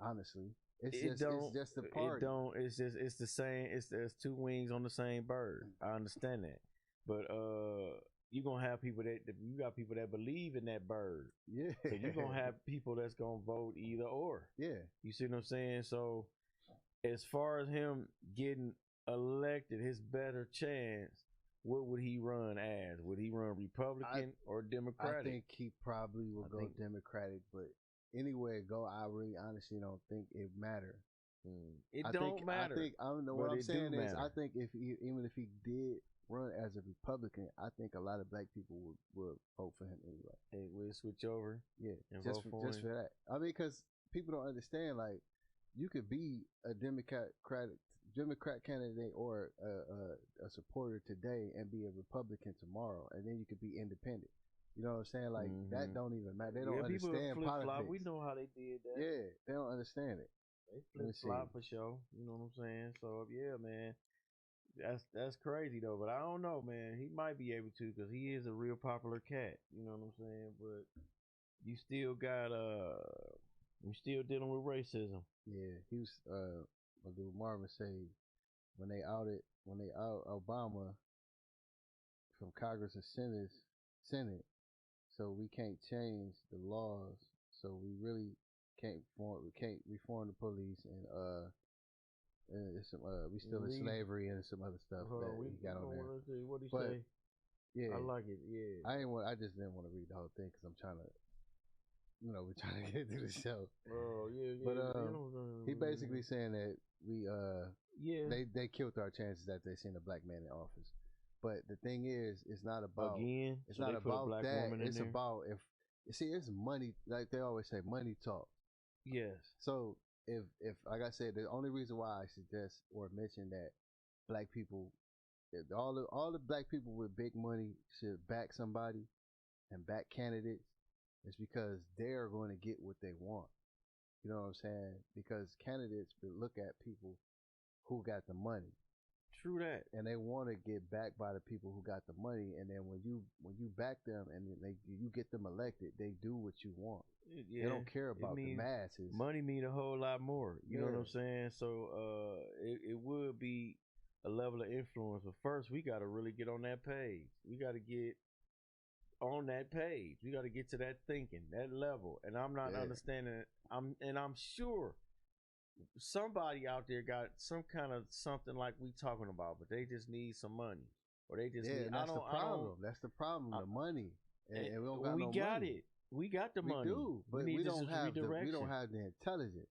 Honestly, it's just the party. It's the same. There's two wings on the same bird. I understand that, but you're gonna have people you got people that believe in that bird. Yeah. So you're gonna have people that's gonna vote either or. Yeah. You see what I'm saying? So as far as him getting elected, his better chance, what would he run as? Would he run Republican or Democratic? I think he probably will go Democratic, but anywhere it go, I really honestly don't think it matter. It don't matter. I don't know what I'm saying is, I think even if he did run as a Republican, I think a lot of black people would vote for him anyway. Hey, we'll switch over. Yeah, just for that. I mean, because people don't understand, like, you could be a Democrat candidate or a supporter today and be a Republican tomorrow, and then you could be independent. You know what I'm saying? Like, that don't even matter. They don't understand politics. We know how they did that. Yeah, they don't understand it. They flip-flop for sure. You know what I'm saying? So yeah, man, that's crazy though. But I don't know, man. He might be able to, because he is a real popular cat. You know what I'm saying? But you still got you're still dealing with racism. Yeah, he was what did Marvin say when they out Obama from Congress and Senate, so we can't change the laws, so we really can't reform the police, and we still in slavery and some other stuff that we got on there. What did he say? Yeah, I like it. Yeah, I just didn't want to read the whole thing because I'm trying to. We're trying to get through the show. Oh yeah. But he basically saying that they killed our chances that they seen a black man in office. But the thing is, it's not about It's not about that. It's about it's money. Like they always say, money talk. Yes. So if like I said, the only reason why I suggest or mention that black people, all the black people with big money should back somebody and back candidates, it's because they're going to get what they want. You know what I'm saying? Because candidates look at people who got the money. True that. And they want to get backed by the people who got the money. And then when you back them and then you get them elected, they do what you want. Yeah, they don't care about the masses. Money mean a whole lot more. You know what I'm saying? So it would be a level of influence. But first, we got to really get on that page. We got to get on that page. We got to get to that thinking, that level. And I'm not understanding it. I'm sure somebody out there got some kind of something like we talking about, but they just need some money, or they just need. That's the problem. That's the problem. The money, and we don't got no money. We got the money. We do, but we don't have the intelligence.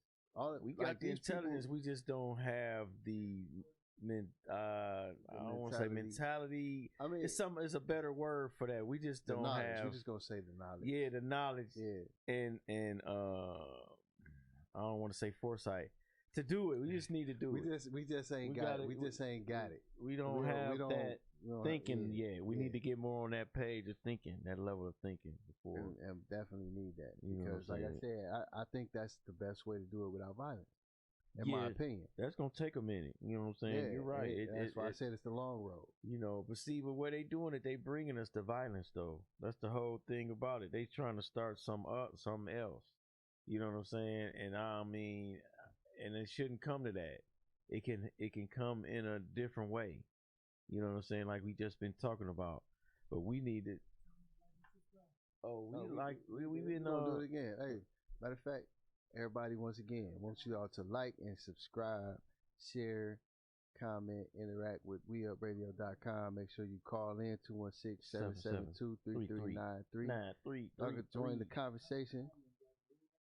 We got the intelligence. We just don't have the. I don't want to say mentality. I mean, it's a better word for that. We just don't have. We're just gonna say the knowledge. Yeah, the knowledge. Yeah, and I don't want to say foresight to do it. We just need to do it. We just ain't got it. We just ain't got it. We don't have that thinking yet. We need to get more on that page of thinking, that level of thinking before. And definitely need that, because, like I said, I think that's the best way to do it without violence. In my opinion, that's gonna take a minute. You know what I'm saying? Yeah, you're right. That's why I said it's the long road. But where they doing it, they bringing us to violence though. That's the whole thing about it. They trying to start something else. You know what I'm saying? And I mean, and it shouldn't come to that. It can come in a different way. You know what I'm saying? Like we just been talking about. But we need it. We've been do it again. Hey, matter of fact, everybody, once again, I want you all to like and subscribe, share, comment, interact with WeUpRadio.com. Make sure you call in 216-772-3393. Y'all can join the conversation.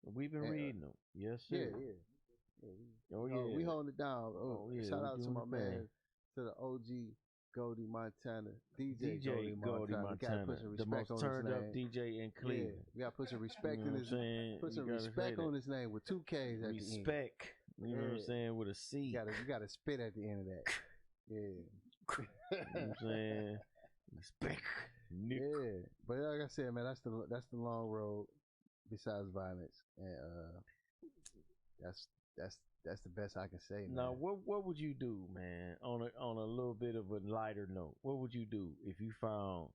We've been reading them. Yes, sir. Yeah. Oh yeah, we holding it down. yeah, Shout we out to doing my the thing. man, to the OG Goldie Montana, DJ Goldie Montana. We gotta put some the respect most on his turned up name. DJ in Cleveland. Yeah, we gotta put some respect You know in what his I'm saying? put some You gotta say respect that. on his name with 2 K's at the end. Respect. You know what I'm Yeah. saying? With a C. You gotta spit at the end of that. Yeah. You know what I'm saying? Respect. Nick. Yeah, but like I said, man, that's the long road. Besides violence, and that's the best I can say. Now, Man. what would you do, man? On a little bit of a lighter note, what would you do if you found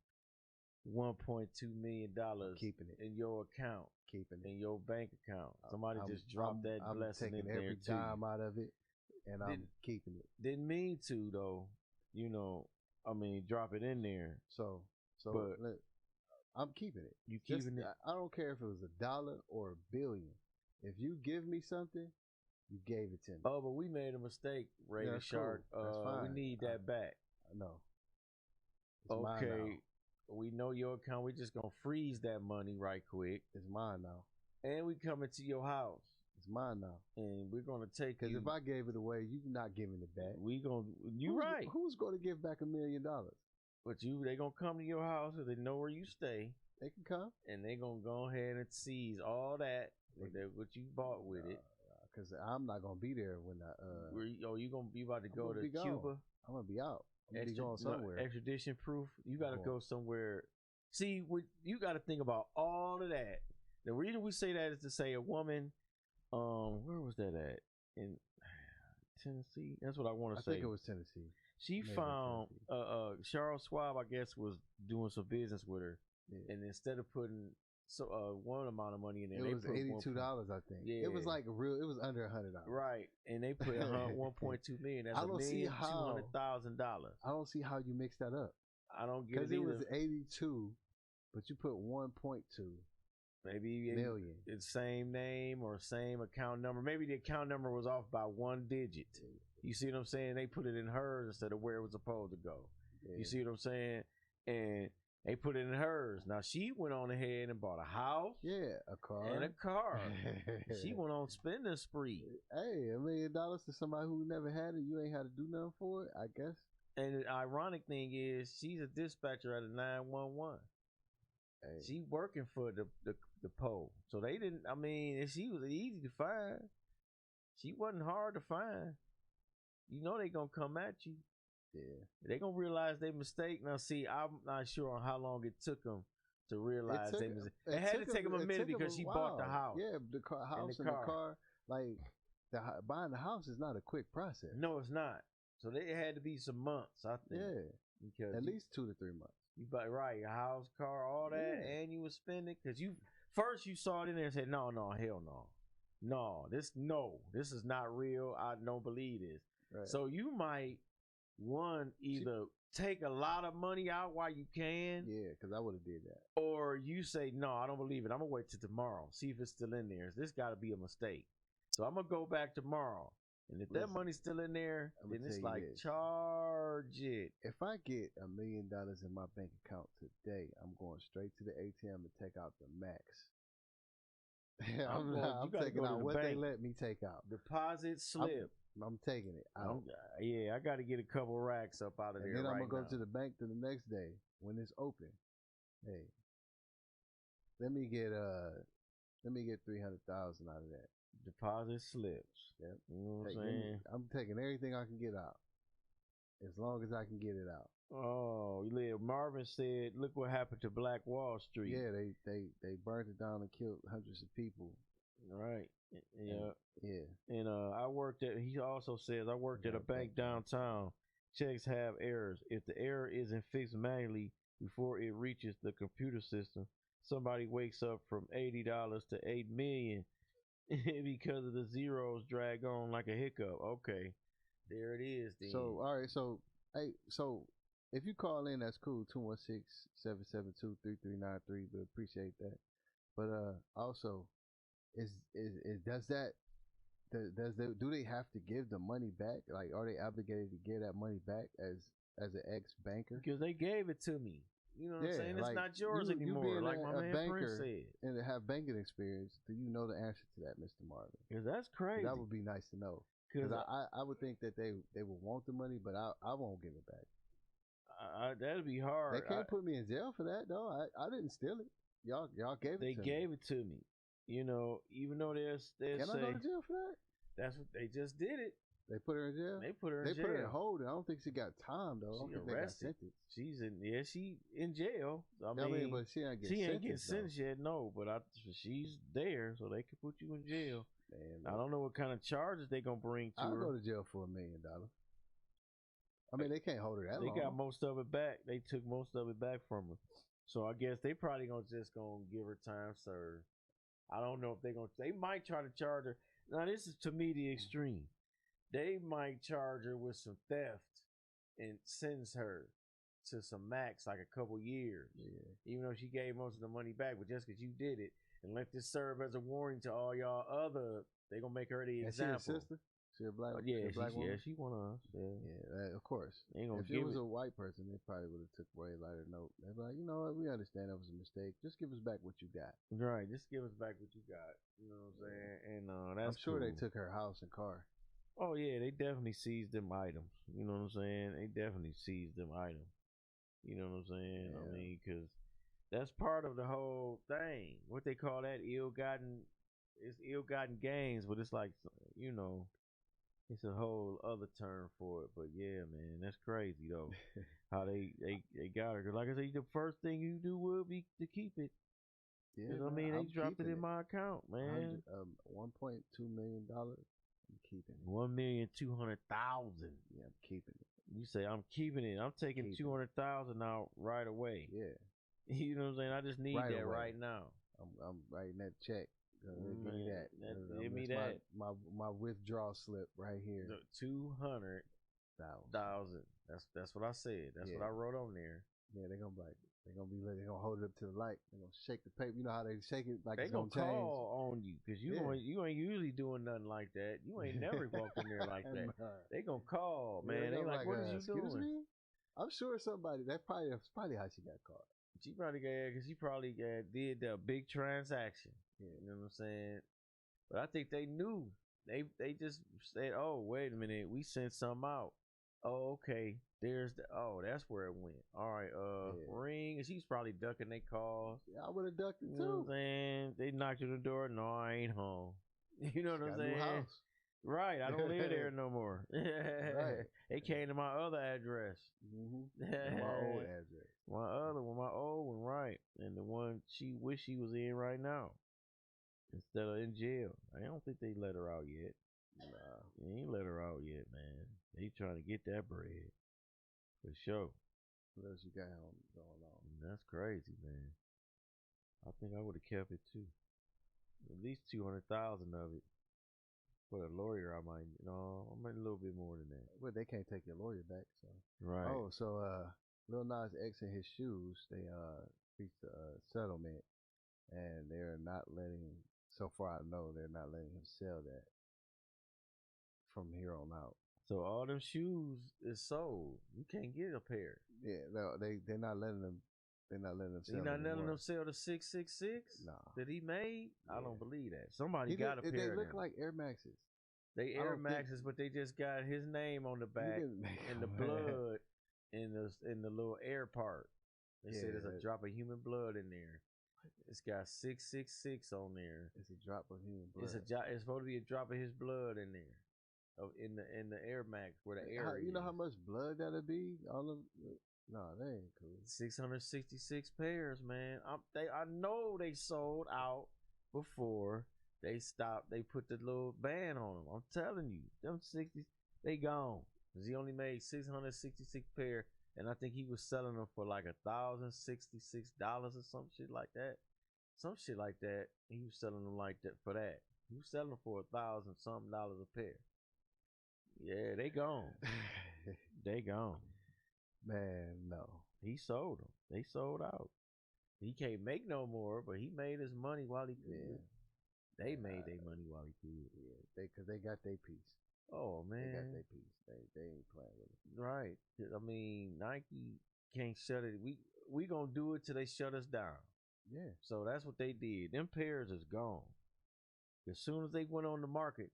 $1.2 million Keeping it in your account, in your bank account? Somebody just dropped that blessing I'm in taking there every too. dime out of it, and I'm keeping it. Didn't mean to though, you know. I mean, drop it in there. So, but look, I'm keeping it. You keeping it? I don't care if it was $1 or $1 billion. If you give me something, you gave it to me. Oh, but we made a mistake, Ray the Shark. Cool. That's fine. We need that back. No. Okay. We know your account. We're just gonna freeze that money right quick. It's mine now. And we coming to your house. It's mine now. And we're gonna take it. Because if I gave it away, you're not giving it back. You right. Who's gonna give back $1 million? But they gonna come to your house if they know where you stay. They can come. And they gonna go ahead and seize all that what you bought with it. Because I'm not gonna be there when you gonna be about to go to Cuba? I'm gonna be out. I'm gonna be going somewhere. Extradition proof. You gotta go somewhere. See, you gotta think about all of that. The reason we say that is to say a woman. Where was that at? In Tennessee. That's what I want to say. I think it was Tennessee. She found Charles Schwab, I guess, was doing some business with her, and instead of putting one amount of money in there, it was $82, I think. Yeah, it was like it was under $100. Right, and they put $1.2 million. That's $1,200,000. I don't see how you mix that up. I don't get it either. Because it was 82, but you put 1.2. Maybe million. It's same name or same account number. Maybe the account number was off by 1 digit. You see what I'm saying? They put it in hers instead of where it was supposed to go. Yeah. You see what I'm saying? And they put it in hers. Now she went on ahead and bought a house. Yeah, a car. And a car. She went on spending spree. Hey, $1 million to somebody who never had it, you ain't had to do nothing for it, I guess. And the ironic thing is she's a dispatcher at a 911. Hey. She working for the pole. So they didn't, I mean, she was easy to find. She wasn't hard to find. You know they gonna come at you. Yeah. They gonna realize they mistake. Now see, I'm not sure on how long it took them to realize they mistake. It had to take them a minute because she bought the house. Yeah, the house and the car. Like, buying the house is not a quick process. No, it's not. So they had to be some months, I think. Yeah. Because at least 2 to 3 months. You buy your house, car, all that, and you was spending because you saw it in there and said, no, hell no. This is not real. I don't believe this. Right. So you might either take a lot of money out while you can. Yeah, because I would have did that. Or you say, no, I don't believe it. I'm gonna wait till tomorrow, see if it's still in there. This got to be a mistake. So I'm gonna go back tomorrow. And if that money's still in there, then it's like charge it. If I get $1 million in my bank account today, I'm going straight to the ATM and take out the max. I'm taking out what they let me take out. Deposit slip. I'm taking it out. I got to get a couple racks up out of there. And then I'm gonna go to the bank the next day when it's open. Hey, let me get 300,000 out of that. Deposit slips. Yep. You know what I'm saying? I'm taking everything I can get out. As long as I can get it out. Oh, Marvin said, look what happened to Black Wall Street. Yeah, they burned it down and killed hundreds of people. Right. Yeah. Yeah. And he also says, I worked at a bank downtown. Checks have errors. If the error isn't fixed manually before it reaches the computer system, somebody wakes up from $80 to $8 million because of the zeros drag on like a hiccup. Okay. There it is. Then. So, all right. So, hey, if you call in, that's cool. 216-772-3393. We appreciate that. But also, do they have to give the money back? Like, are they obligated to give that money back as an ex-banker? Because they gave it to me. You know what I'm saying? It's not yours anymore, like my man Prince said. And to have banking experience, do you know the answer to that, Mr. Marvin? Because that's crazy. That would be nice to know. Because I would think that they would want the money, but I won't give it back. That'd be hard. They can't put me in jail for that, though. I didn't steal it. Y'all gave it to me. They gave it to me. You know, even though they'll say, can I go to jail for that? That's what they just did it. They put her in jail. They put her in jail. They put her in hold. I don't think she got time though. She arrested. She's in. Yeah, she in jail. I mean, but she ain't getting sentenced yet. No, but she's there, so they can put you in jail. Man, I don't know what kind of charges they gonna bring to her. I'll go to jail for $1 million. I mean, they can't hold her that long. They got most of it back. They took most of it back from her. So I guess they probably gonna give her time served. I don't know if they might try to charge her. Now this is to me the extreme. They might charge her with some theft and sentence her to some max, like a couple years. Yeah. Even though she gave most of the money back, but just because you did it, and let this serve as a warning to all y'all other, they gonna make her the example. She a sister? She a black? Woman? Yeah, she one of us. Yeah, of course. If it was a white person, they probably would have took away a lighter note. They'd be like, you know what, we understand that was a mistake. Just give us back what you got. Right, just give us back what you got. You know what I'm saying? And that's I'm sure cool. They took her house and car. Oh yeah, they definitely seized them items. You know what I'm saying? They definitely seized them items. You know what I'm saying? Yeah. I mean, because that's part of the whole thing. What they call that it's ill-gotten gains, but it's like, you know, it's a whole other term for it. But yeah, man, that's crazy though. How they got her. Cause like I said, the first thing you do will be to keep it. Yeah, I mean, they dropped it in my account, man. $1.2 million. I'm keeping it. 1,200,000. Yeah, I'm keeping it. You say I'm keeping it. I'm taking 200,000 out right away. Yeah. You know what I'm saying? I just need that right now. I'm writing that check. Give me that. Give me that. My withdrawal slip right here. 200,000. That's what I said. That's what I wrote on there. Yeah, they're gonna hold it up to the light. They're gonna shake the paper. You know how they shake it like they it's gonna change. Call on you because you ain't usually doing nothing like that. You ain't never walking there like that. They gonna call, man. They like, what is you doing? Me? I'm sure somebody. That's probably how she got caught. She probably did a big transaction. Yeah. You know what I'm saying? But I think they knew. They just said, "Oh, wait a minute, we sent something out. Oh, okay. That's where it went. All right, ring." And she's probably ducking their calls. Yeah, I would have ducked it too. You know what I'm saying? They knocked on the door. No, I ain't home. You know what I'm saying? New house. Right. I don't live there no more. Right. They came to my other address. Mm-hmm. My old address. My old one, right. And the one she wish she was in right now. Instead of in jail. I don't think they let her out yet. Nah. They ain't let her out yet, man. They trying to get that bread. For sure. What else you got going on? That's crazy, man. I think I would have kept it too. At least 200,000 of it. For a lawyer, I might a little bit more than that. Well, they can't take your lawyer back, so. Right. Oh, so Lil Nas X and his shoes, they reached a settlement, and they're not letting. So far, I know they're not letting him sell that from here on out. So all them shoes is sold. You can't get a pair. Yeah, no, they're not letting them. They're not letting them sell. You're not letting them sell the 666 that he made. Yeah. I don't believe that. Somebody got a pair. They look of them. like Air Maxes. They Air Maxes, but they just got his name on the back and the blood in the little air part. They say there's a drop of human blood in there. It's got 666 on there. It's a drop of human blood. It's supposed to be a drop of his blood in there, in the Air Max where the air. You know how much blood that'll be? No, they ain't cool. 666 pairs, man. I know they sold out before they stopped. They put the little ban on them. I'm telling you, them 60s, they gone. Cause he only made 666 pair, and I think he was selling them for like $1,066 or some shit like that. Some shit like that. He was selling them like that for that. He was selling them for $1,000-something a pair. Yeah, they gone. They gone. Man, no. He sold them. They sold out. He can't make no more, but he made his money while he could. Yeah. They made their money while he could. Yeah, because they got their piece. Oh, man. They got their piece. They ain't playing with it. Right. I mean, Nike can't shut it. we gonna do it till they shut us down. Yeah. So that's what they did. Them pairs is gone. As soon as they went on the market,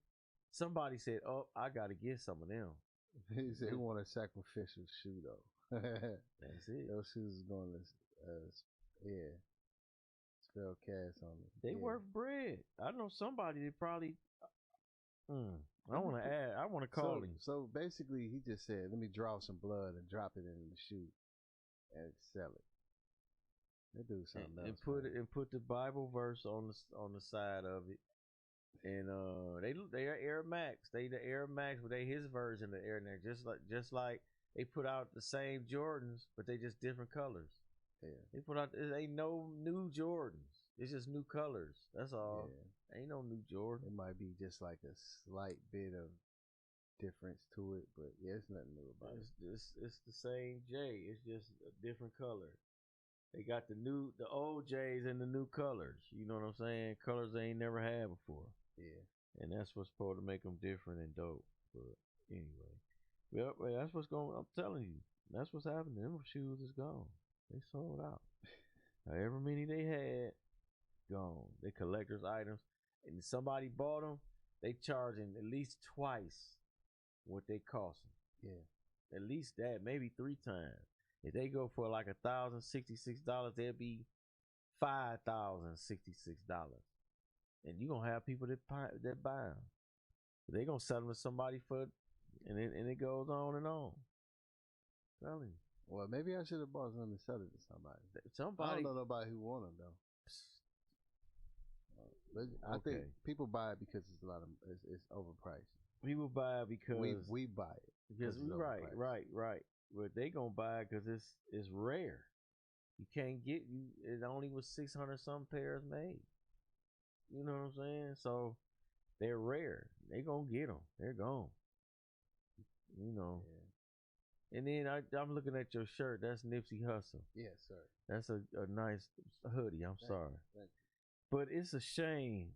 somebody said, "Oh, I gotta get some of them." He said he want a sacrificial shoe though. That's it. Those shoes is going to, yeah, spell cast on it. They worth bread. I know somebody that probably. I want to add. I want to call him. So basically, he just said, "Let me draw some blood and drop it in the shoe and sell it." They do something else. And put the Bible verse on the side of it. And they are Air Max. They the Air Max, but they his version of Air Max. Just like they put out the same Jordans, but they just different colors. Yeah. They put out there ain't no new Jordans. It's just new colors. That's all. Yeah. Ain't no new Jordan. It might be just like a slight bit of difference to it, but yeah, it's nothing new about it. It's the same J. It's just a different color. They got the old J's in the new colors. You know what I'm saying? Colors they ain't never had before. Yeah. And that's what's supposed to make them different and dope. But anyway, well, that's what's going. I'm telling you, that's what's happening. Them shoes is gone. They sold out. However many they had, gone. They collector's items, and somebody bought them. They charging at least twice what they cost them. Yeah. At least that, maybe 3 times. If they go for like $1,066, they'll be $5,066. And you're going to have people that buy them. They're going to sell them to somebody for, and it goes on and on. Telling you. Well, maybe I should have bought them and sell it to somebody. I don't know nobody who want them though. But I think people buy it because it's it's overpriced. People buy it because we buy it because right. But they gonna buy it because it's rare. You can't get it only was 600 some pairs made. You know what I'm saying? So they're rare. They gonna get them. They're gone. You know. Yeah. And then I'm looking at your shirt. That's Nipsey Hussle. Yes, sir. That's a nice hoodie. I'm sorry. Thank you. But it's a shame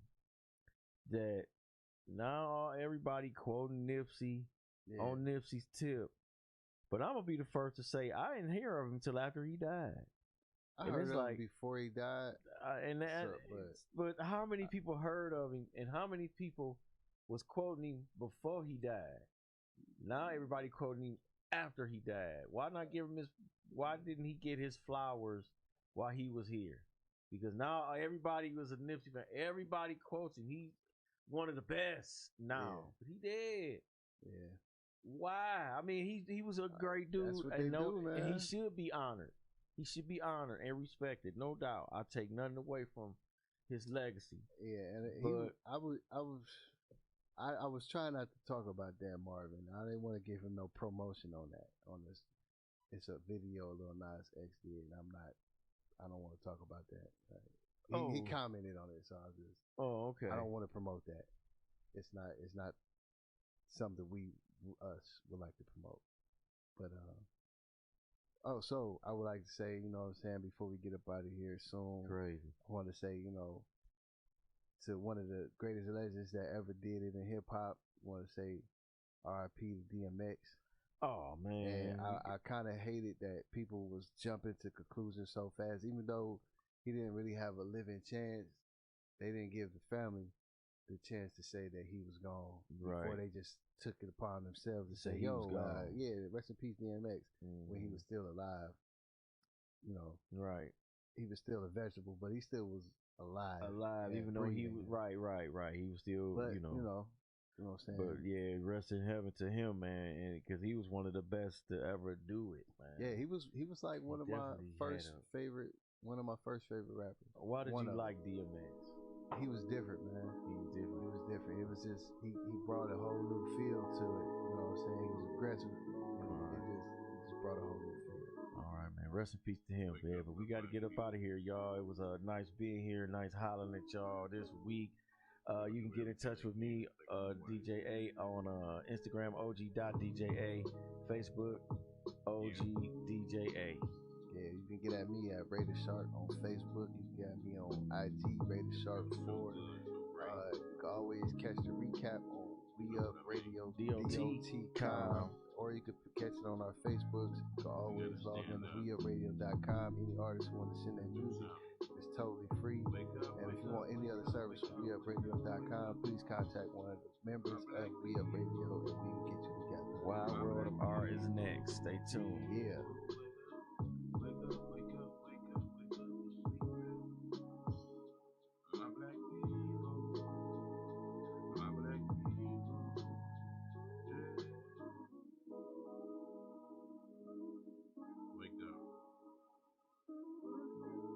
that now everybody quoting Nipsey on Nipsey's tip. But I'm going to be the first to say I didn't hear of him until after he died. I heard of him before he died. But how many people heard of him and how many people was quoting him before he died? Now everybody quoting him after he died. Why didn't he get his flowers while he was here? Because now everybody was a Nipsey fan. Everybody quotes him. He's one of the best now. But he dead. Yeah. Why? I mean, he was a great dude. That's what they do, man. And he should be honored. He should be honored and respected, no doubt. I take nothing away from his legacy. Yeah, and I was trying not to talk about Dan Marvin. I didn't want to give him no promotion on this. It's a video Lil Nas X did, and I don't want to talk about that. He commented on it, so okay. I don't want to promote that. It's not something us would like to promote. But so I would like to say, you know what I'm saying, before we get up out of here soon. Crazy. I want to say, you know, to one of the greatest legends that ever did it in hip hop, I want to say R.I.P. to DMX. Oh man. And I kind of hated that people was jumping to conclusions so fast, even though he didn't really have a living chance. They didn't give the family the chance to say that he was gone before they just took it upon themselves to say, "Yo, rest in peace, DMX." When he was still alive, you know, right? He was still a vegetable, but he still was alive, even though he was right. He was still, but, you know what I'm saying. But yeah, rest in heaven to him, man, and because he was one of the best to ever do it, man. Yeah, he was like one of my first favorite rappers. Why did you like DMX? He was different, man. He was different. It was just he brought a whole new feel to it. You know what I'm saying? He was aggressive. He just brought a whole new feel. All right, man. Rest in peace to him, man. But we got to get up out of here, y'all. It was nice being here. Nice hollering at y'all this week. You can get in touch with me, DJ A, on Instagram, og.dja, Facebook, OGDJA. Yeah, you can get at me at Rated Shark on Facebook. You can get at me on IG, Rated Shark 4. You can always catch the recap on We Up Radio, DOT.com. or you could catch it on our Facebooks. You can always log in to WeUpRadio.com. Any artist who want to send their music, it's totally free. And if you want any other service from WeUpRadio.com, please contact one of the members of We Up Radio and we can get you together. Wild World of Art is next. Stay tuned. Yeah.